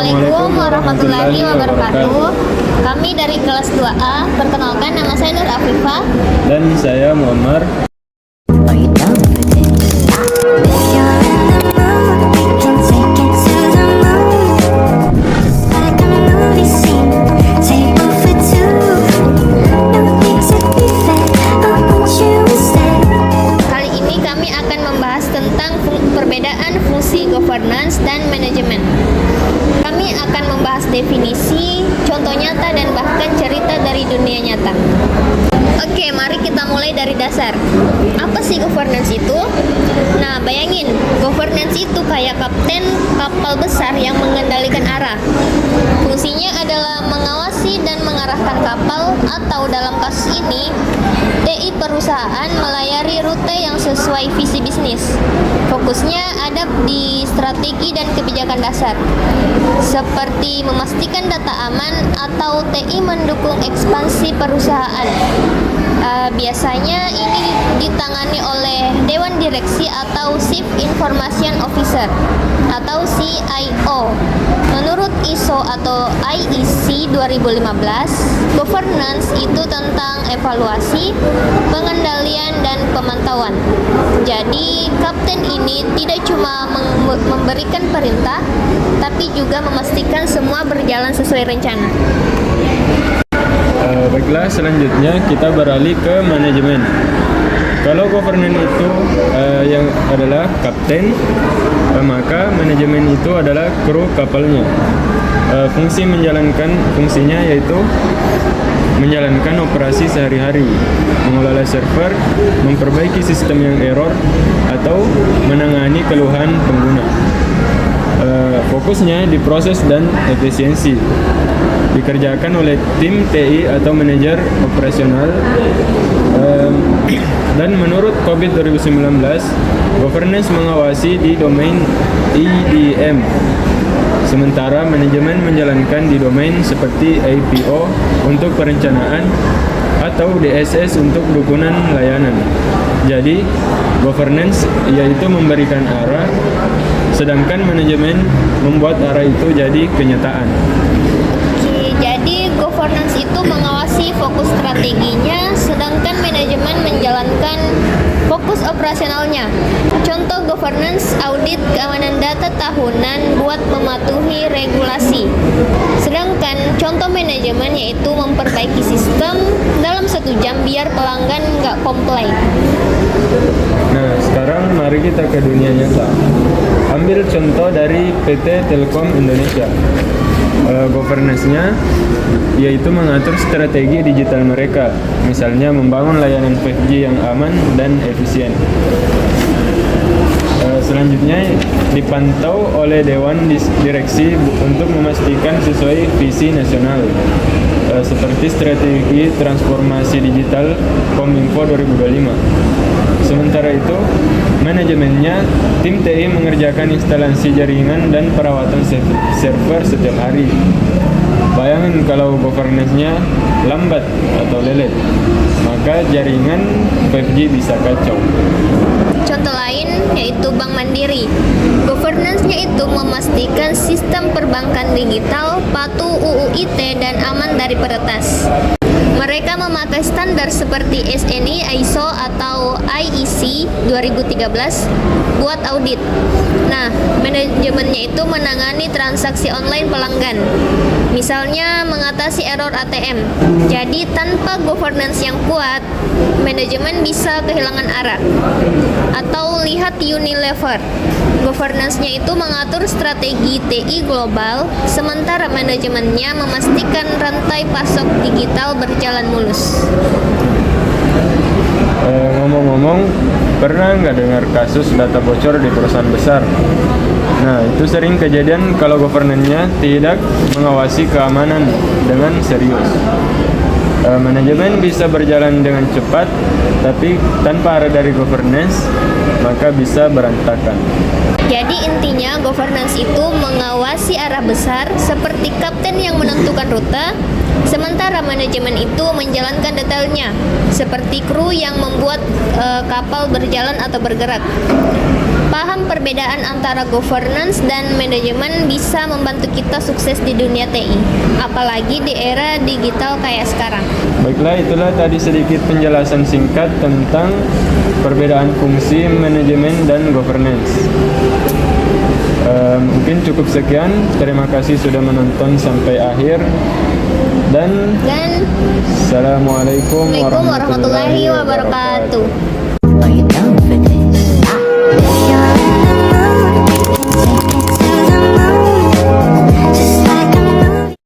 Assalamualaikum warahmatullahi wabarakatuh. Kami dari kelas 2A. Perkenalkan, nama saya Nur Afifah. Dan saya Muammar. Kali ini kami akan membahas tentang perbedaan fungsi governance dan manajemen. Kami akan membahas definisi, contoh nyata, dan bahkan cerita dari dunia nyata. Oke, mari kita mulai dari dasar. Apa sih governance itu? Nah, bayangin, governance itu kayak kapten kapal besar yang mengendalikan arah. Fungsinya adalah mengawasi dan mengarahkan kapal, atau dalam kasus ini, TI perusahaan melayari rute yang sesuai visi bisnis. Fokusnya ada di strategi dan kebijakan dasar, seperti memastikan data aman atau TI mendukung ekspansi perusahaan. Biasanya ini ditangani oleh Dewan Direksi atau Chief Information Officer atau CIO. Menurut ISO atau IEC 2015, governance itu tentang evaluasi, pengendalian, dan pemantauan. Jadi, kapten ini tidak cuma memberikan perintah, tapi juga memastikan semua berjalan sesuai rencana. Baiklah, selanjutnya kita beralih ke manajemen. Kalau governance itu yang adalah kapten, maka manajemen itu adalah kru kapalnya. Fungsinya yaitu menjalankan operasi sehari-hari, mengelola server, memperbaiki sistem yang error, atau menangani keluhan pengguna. Fokusnya di proses dan efisiensi. Dikerjakan oleh tim TI atau manajer operasional. Dan menurut COVID 2019, governance mengawasi di domain EDM, sementara manajemen menjalankan di domain seperti APO untuk perencanaan atau DSS untuk dukungan layanan. Jadi, governance yaitu memberikan arah, sedangkan manajemen membuat arah itu jadi kenyataan. Jadi governance itu mengawasi fokus strateginya, sedangkan manajemen menjalankan fokus operasionalnya. Contoh governance, audit keamanan data tahunan buat mematuhi regulasi. Sedangkan contoh manajemen yaitu memperbaiki sistem dalam 1 jam biar pelanggan nggak komplain. Nah, sekarang mari kita ke dunia nyata. Ambil contoh dari PT Telkom Indonesia. Governance-nya yaitu mengatur strategi digital mereka, misalnya membangun layanan 5G yang aman dan efisien. Selanjutnya dipantau oleh Dewan Direksi untuk memastikan sesuai visi nasional, seperti strategi transformasi digital Kominfo 2025. Sementara itu, manajemennya, tim TI mengerjakan instalasi jaringan dan perawatan server setiap hari. Bayangin kalau governance-nya lambat atau lelet, maka jaringan 5G bisa kacau. Contoh lain yaitu Bank Mandiri. Governance-nya itu memastikan sistem perbankan digital patuh UU ITE dan aman dari peretas. Mereka memakai standar seperti SNI, ISO, atau IEC 2013 buat audit. Nah, manajemennya itu menangani transaksi online pelanggan, misalnya mengatasi error ATM. Jadi, tanpa governance yang kuat, manajemen bisa kehilangan arah. Atau lihat Unilever. Governance-nya itu mengatur strategi TI global, sementara manajemennya memastikan rantai pasok digital berjalan mulus. Ngomong-ngomong, pernah nggak dengar kasus data bocor di perusahaan besar? Nah, itu sering kejadian kalau governance-nya tidak mengawasi keamanan dengan serius. Manajemen bisa berjalan dengan cepat, tapi tanpa arah dari governance, maka bisa berantakan. Jadi intinya governance itu mengawasi arah besar seperti kapten yang menentukan rute, sementara manajemen itu menjalankan detailnya seperti kru yang membuat kapal berjalan atau bergerak. Paham perbedaan antara governance dan manajemen bisa membantu kita sukses di dunia TI, apalagi di era digital kayak sekarang. Baiklah, itulah tadi sedikit penjelasan singkat tentang perbedaan fungsi manajemen dan governance. Mungkin cukup sekian. Terima kasih sudah menonton sampai akhir. Dan Assalamualaikum warahmatullahi wabarakatuh.